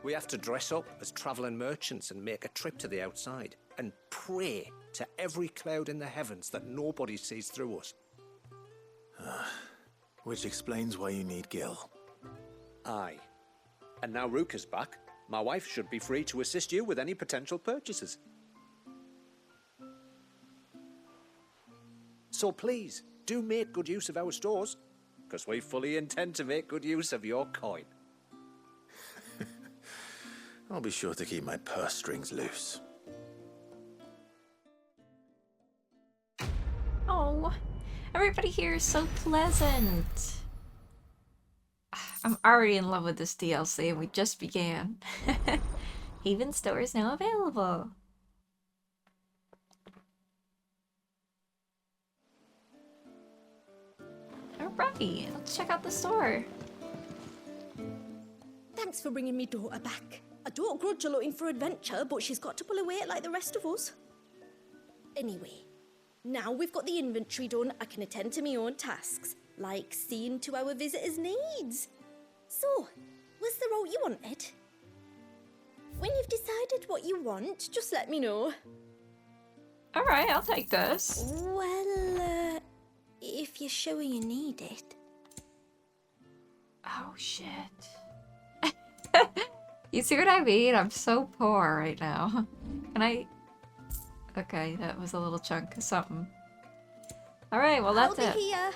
Speaker 11: We have to dress up as traveling merchants and make a trip to the outside and pray to every cloud in the heavens that nobody sees through us.
Speaker 2: Which explains why you need Gil.
Speaker 11: Aye. And now Ruka's back, my wife should be free to assist you with any potential purchases. So please, do make good use of our stores, because we fully intend to make good use of your coin.
Speaker 2: I'll be sure to keep my purse strings loose.
Speaker 1: Oh, everybody here is so pleasant. I'm already in love with this DLC and we just began. Haven store is now available. Alright, let's check out the store.
Speaker 9: Thanks for bringing me daughter back. I don't grudge her looking for adventure, but she's got to pull her weight like the rest of us. Anyway, now we've got the inventory done, I can attend to my own tasks, like seeing to our visitors' needs. So, was the route you wanted? When you've decided what you want, just let me know.
Speaker 1: Alright, I'll take this.
Speaker 9: Well, if you're sure you need it.
Speaker 1: Oh, shit. You see what I mean? I'm so poor right now. Can I... Okay, that was a little chunk of something. Alright, well that's it.
Speaker 9: Here.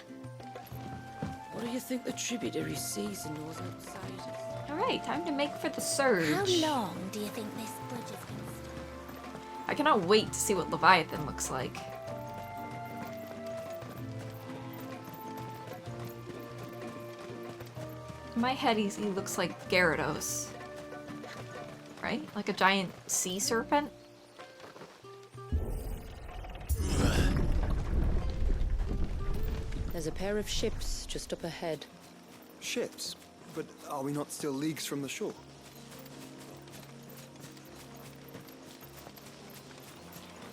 Speaker 10: What do you think the tributary sees in those outsiders?
Speaker 1: Alright, time to make for the surge.
Speaker 9: How long do you think this bridge is going to stay?
Speaker 1: I cannot wait to see what Leviathan looks like. In my head, he looks like Gyarados. Right? Like a giant sea serpent?
Speaker 7: There's a pair of ships just up ahead.
Speaker 5: Ships? But are we not still leagues from the shore?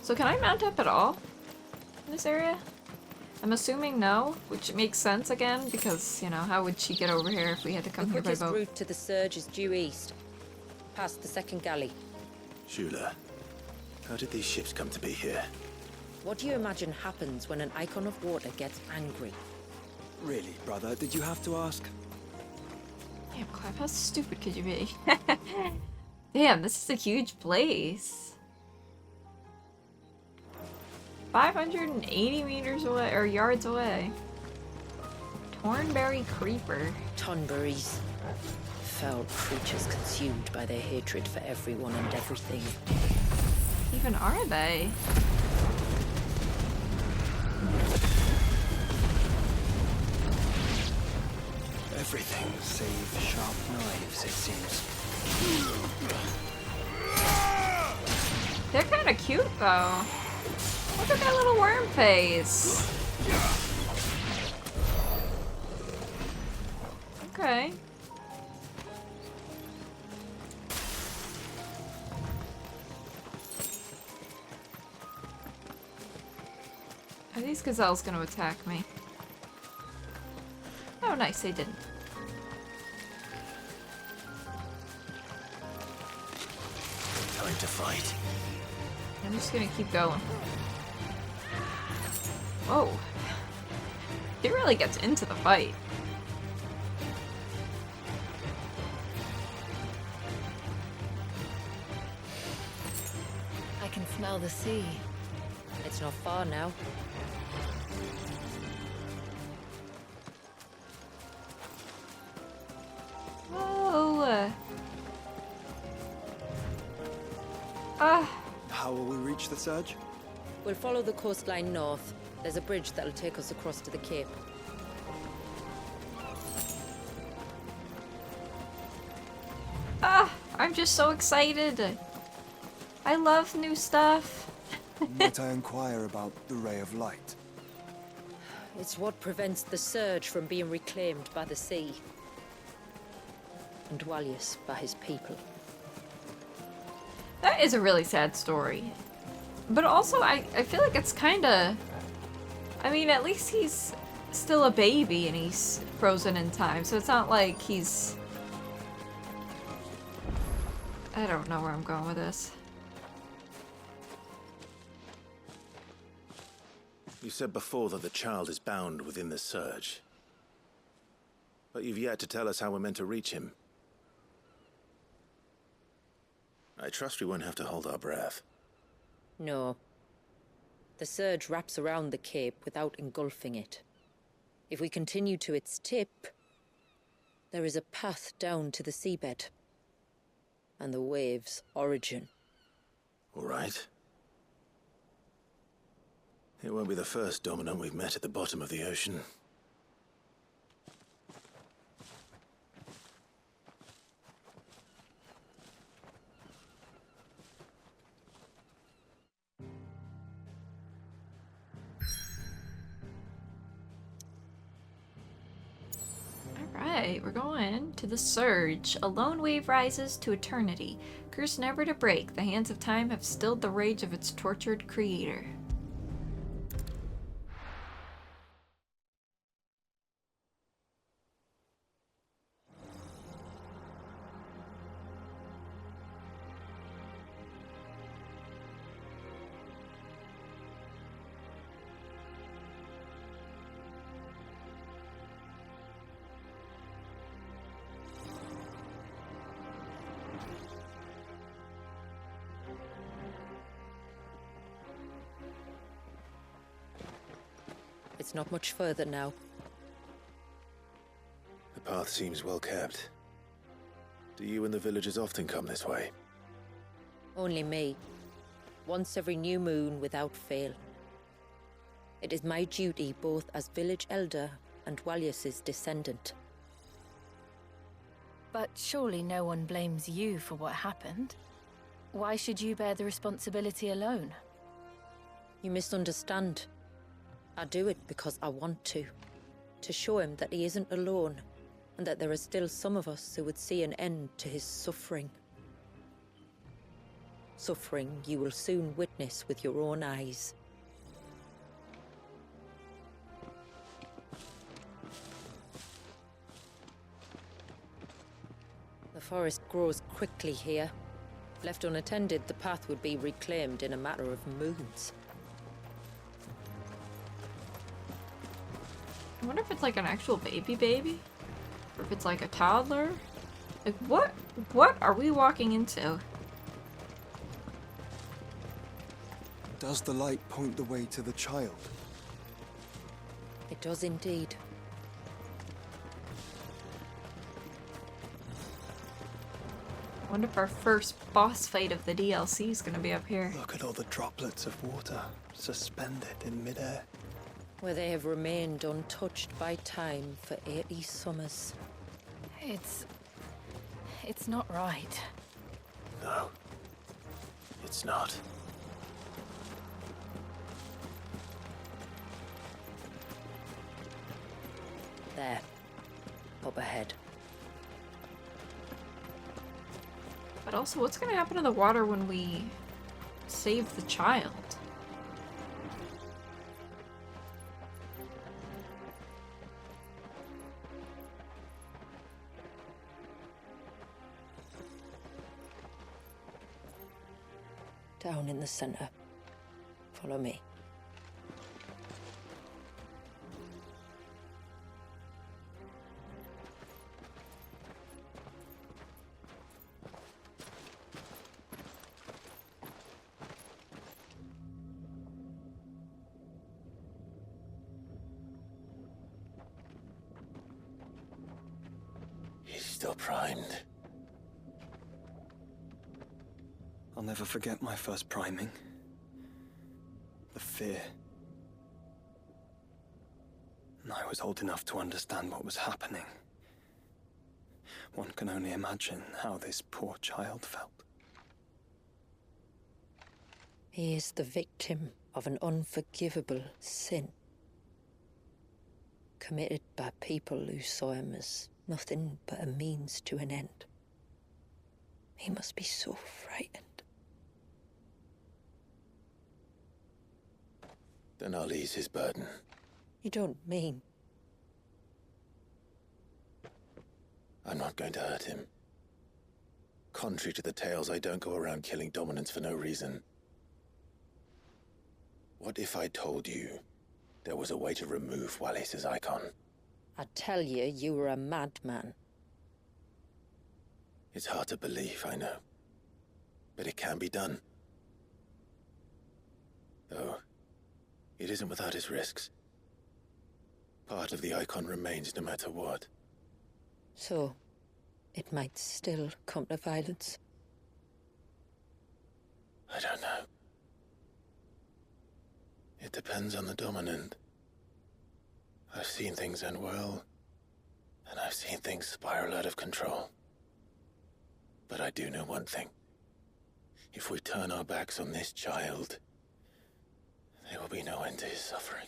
Speaker 1: So can I mount up at all in this area? I'm assuming no, which makes sense again, because, you know, how would she get over here if we had to come
Speaker 7: The
Speaker 1: here by
Speaker 7: quickest
Speaker 1: boat?
Speaker 7: route to the surge is due east, past the second galley.
Speaker 2: Shula, how did these ships come to be here?
Speaker 7: What do you imagine happens when an icon of water gets angry?
Speaker 5: Really, brother? Did you have to ask?
Speaker 1: Damn, Clive, how stupid could you be? Damn, this is a huge place. 580 meters away, or yards away. Tornberry Creeper.
Speaker 7: Tonberries. Foul creatures consumed by their hatred for everyone and everything.
Speaker 1: Even are they?
Speaker 5: Everything save sharp knives, it seems.
Speaker 1: They're kind of cute, though. Look at that little worm face. Okay. Are these gazelles gonna attack me? Oh, nice, they didn't.
Speaker 2: Time to fight.
Speaker 1: I'm just gonna keep going. Whoa. He really gets into the fight.
Speaker 3: I can smell the sea.
Speaker 7: It's not far now.
Speaker 1: Whoa.
Speaker 5: How will we reach the surge?
Speaker 7: We'll follow the coastline north. There's a bridge that'll take us across to the cape.
Speaker 1: I'm just so excited. I love new stuff.
Speaker 5: Might I inquire about the ray of light?
Speaker 7: It's what prevents the surge from being reclaimed by the sea. And Dwalius by his people.
Speaker 1: That is a really sad story. But also, I feel like it's kind of... I mean, at least he's still a baby and he's frozen in time, so it's not like he's... I don't know where I'm going with this.
Speaker 2: You said before that the child is bound within the surge. But you've yet to tell us how we're meant to reach him. I trust we won't have to hold our breath.
Speaker 7: No. The surge wraps around the cape without engulfing it. If we continue to its tip, there is a path down to the seabed. And the wave's origin.
Speaker 2: All right. It won't be the first dominant we've met at the bottom of the ocean.
Speaker 1: Alright, we're going to the surge. A lone wave rises to eternity. Cursed never to break, the hands of time have stilled the rage of its tortured creator.
Speaker 7: It's not much further now.
Speaker 2: The path seems well kept. Do you and the villagers often come this way?
Speaker 7: Only me. Once every new moon without fail. It is my duty both as village elder and Walius's descendant.
Speaker 3: But surely no one blames you for what happened. Why should you bear the responsibility alone?
Speaker 7: You misunderstand. I do it because I want to. To show him that he isn't alone, and that there are still some of us who would see an end to his suffering. Suffering you will soon witness with your own eyes. The forest grows quickly here. Left unattended, the path would be reclaimed in a matter of moons.
Speaker 1: I wonder if it's like an actual baby? Or if it's like a toddler? Like, what are we walking into?
Speaker 5: Does the light point the way to the child?
Speaker 7: It does indeed.
Speaker 1: I wonder if our first boss fight of the DLC is gonna be up here.
Speaker 5: Look at all the droplets of water suspended in midair.
Speaker 7: Where they have remained untouched by time for 80 summers.
Speaker 3: It's not right.
Speaker 2: No. It's not.
Speaker 7: There. Up ahead.
Speaker 1: But also, what's gonna happen to the water when we save the child?
Speaker 7: Down in the center. Follow me.
Speaker 2: He's still primed.
Speaker 5: I'll never forget my first priming. The fear. And I was old enough to understand what was happening. One can only imagine how this poor child felt.
Speaker 7: He is the victim of an unforgivable sin. Committed by people who saw him as nothing but a means to an end. He must be so frightened.
Speaker 2: Then I'll ease his burden.
Speaker 7: You don't mean?
Speaker 2: I'm not going to hurt him. Contrary to the tales, I don't go around killing dominants for no reason. What if I told you there was a way to remove Walius's icon?
Speaker 7: I tell you, you were a madman.
Speaker 2: It's hard to believe, I know. But it can be done. Though, it isn't without its risks. Part of the icon remains no matter what.
Speaker 7: So, it might still come to violence.
Speaker 2: I don't know. It depends on the dominant. I've seen things end well, and I've seen things spiral out of control. But I do know one thing. If we turn our backs on this child, there will be no end to his suffering.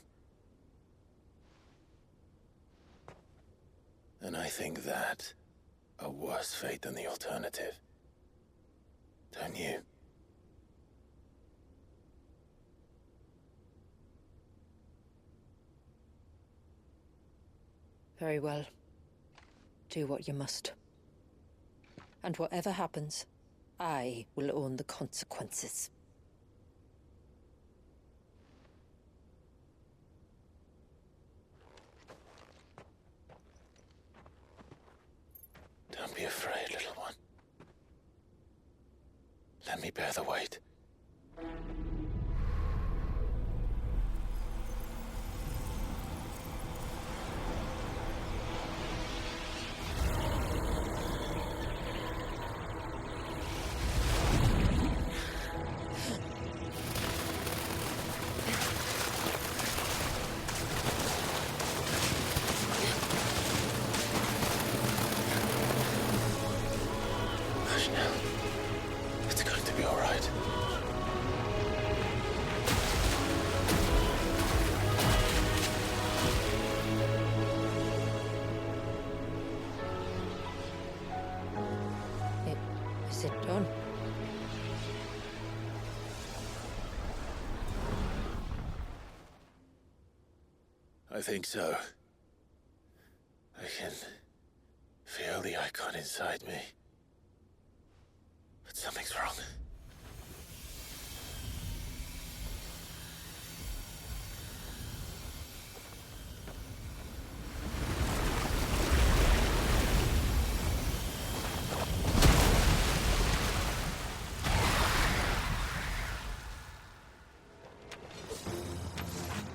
Speaker 2: And I think that a worse fate than the alternative. Don't you?
Speaker 7: Very well. Do what you must. And whatever happens, I will own the consequences.
Speaker 2: Don't be afraid, little one. Let me bear the weight. Hush now. It's going to be all right.
Speaker 7: Is it done?
Speaker 2: I think so. I can feel the icon inside me. But something's wrong.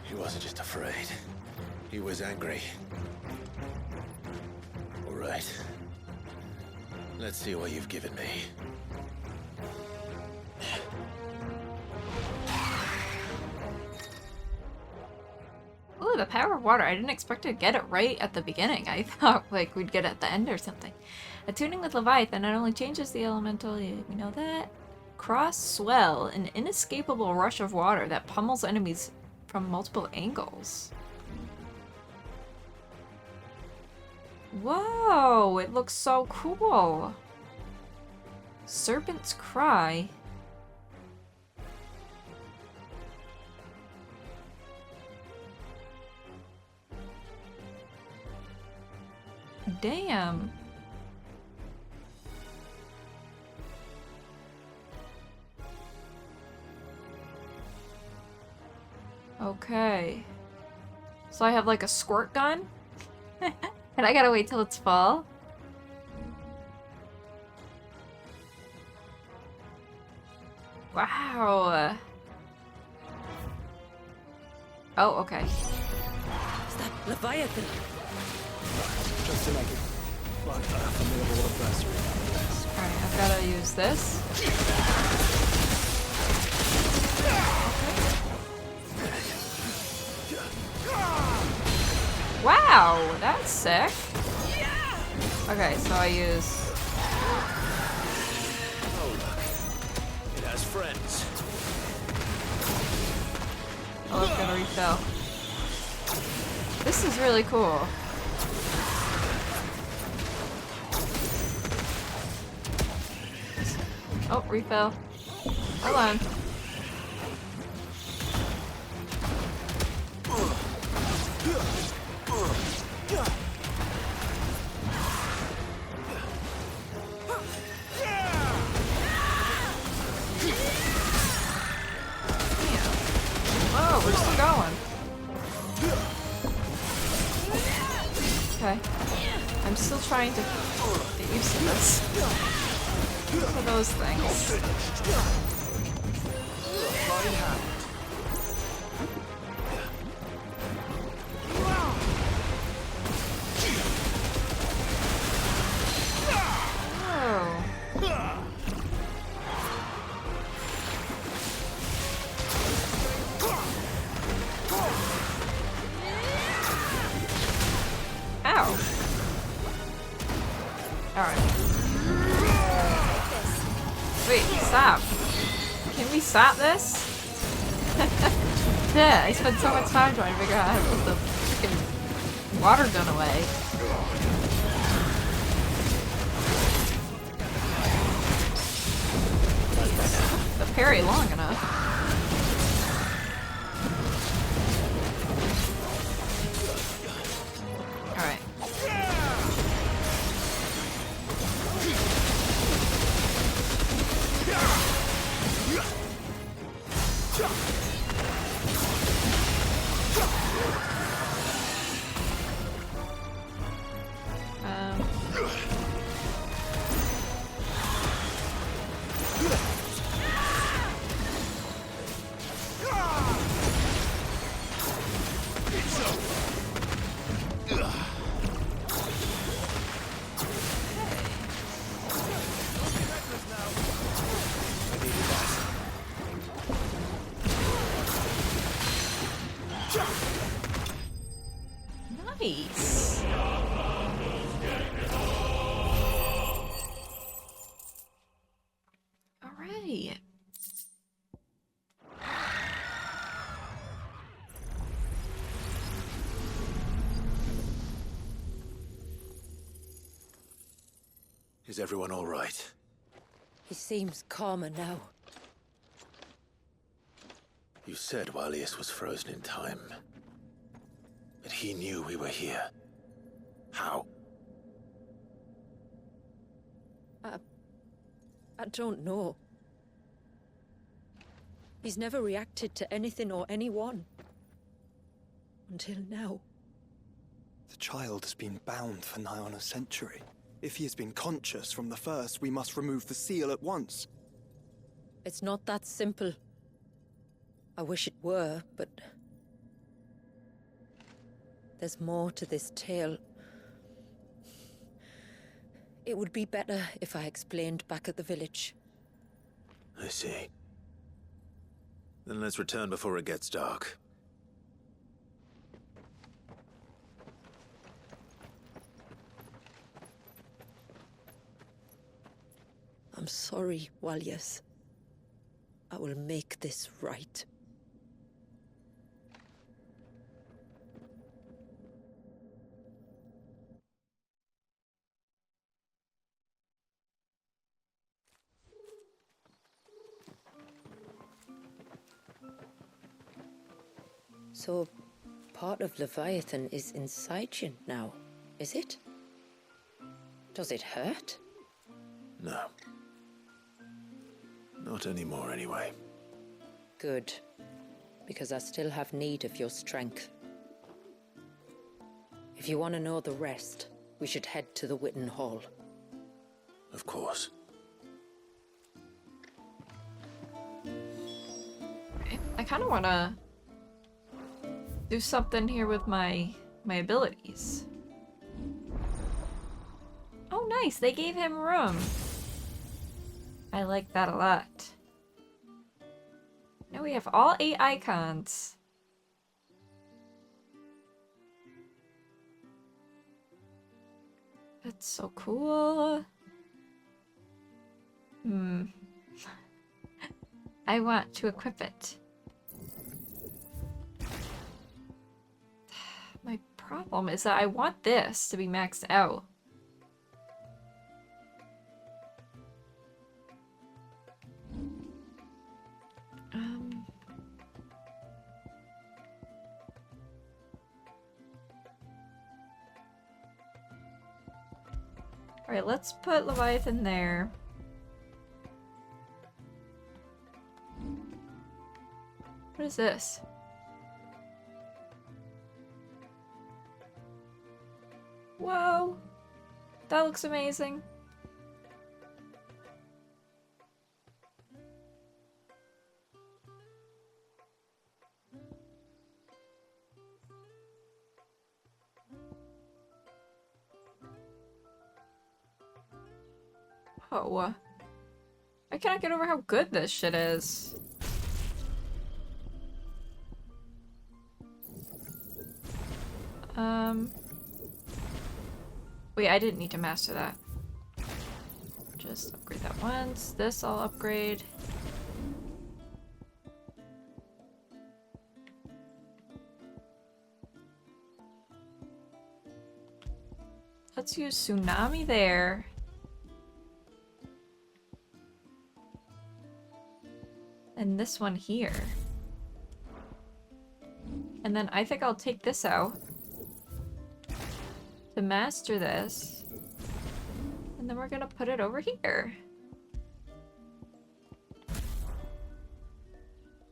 Speaker 2: He wasn't just afraid. He was angry. All right. Let's see what you've given me.
Speaker 1: Ooh, the power of water. I didn't expect to get it right at the beginning. I thought like we'd get it at the end or something. Attuning with Leviathan not only changes the elemental, we know that. Cross swell, an inescapable rush of water that pummels enemies from multiple angles. Whoa, it looks so cool. Serpent's Cry. Damn. Okay. So I have like a squirt gun? And I gotta wait till it's full? Wow. Oh, okay.
Speaker 10: Is that Leviathan?
Speaker 5: Just to make it like a formidable adversary.
Speaker 1: Alright, I've gotta use this. Wow, that's sick. Okay, so I use...
Speaker 4: Oh, look. It has friends.
Speaker 1: Oh, it's gonna refill. This is really cool. Oh, refill. Hold on. Whoa, we're still going. Okay. I'm still trying to get used to this. What are those things? Oh. Ow. Alright. Wait, stop. Can we stop this? Yeah, I spent so much time trying to figure out how to put the freaking water gun away. The parry long enough. Alright. Nice. All right.
Speaker 2: Is everyone all right?
Speaker 7: He seems calmer now.
Speaker 2: You said Walius was frozen in time. But he knew we were here. How?
Speaker 7: I don't know. He's never reacted to anything or anyone. Until now.
Speaker 5: The child has been bound for nigh on a century. If he has been conscious from the first, we must remove the seal at once.
Speaker 7: It's not that simple. I wish it were, but... there's more to this tale. It would be better if I explained back at the village.
Speaker 2: I see. Then let's return before it gets dark.
Speaker 7: I'm sorry, Walius. I will make this right. So, part of Leviathan is inside you now, is it? Does it hurt?
Speaker 2: No. Not anymore, anyway.
Speaker 7: Good. Because I still have need of your strength. If you want to know the rest, we should head to the Witten Hall.
Speaker 2: Of course.
Speaker 1: I kind of want to do something here with my abilities. Oh, nice. They gave him room. I like that a lot. Now we have all 8 icons. That's so cool. I want to equip it. My problem is that I want this to be maxed out. Alright, let's put Leviathan there. What is this? Whoa. That looks amazing. Oh. I cannot get over how good this shit is. Wait, I didn't need to master that. Just upgrade that once. This I'll upgrade. Let's use Tsunami there. And this one here. And then I think I'll take this out to master this. And then we're gonna put it over here.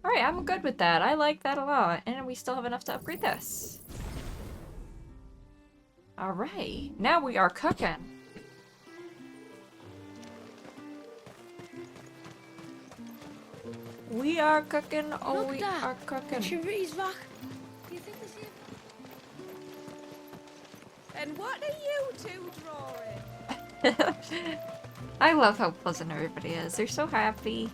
Speaker 1: Alright, I'm good with that. I like that a lot. And we still have enough to upgrade this. Alright, now we are cooking. We are cooking. Oh,
Speaker 9: Look,
Speaker 1: we
Speaker 9: Dad,
Speaker 1: are cooking.
Speaker 9: Charity's back. Do you think this is...
Speaker 10: And what are you two drawing?
Speaker 1: I love how pleasant everybody is. They're so happy.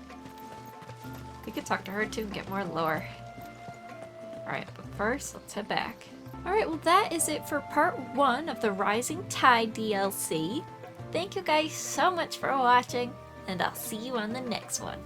Speaker 1: We could talk to her too and get more lore. Alright, but first, let's head back. Alright, well that is it for part 1 of the Rising Tide DLC. Thank you guys so much for watching, and I'll see you on the next one.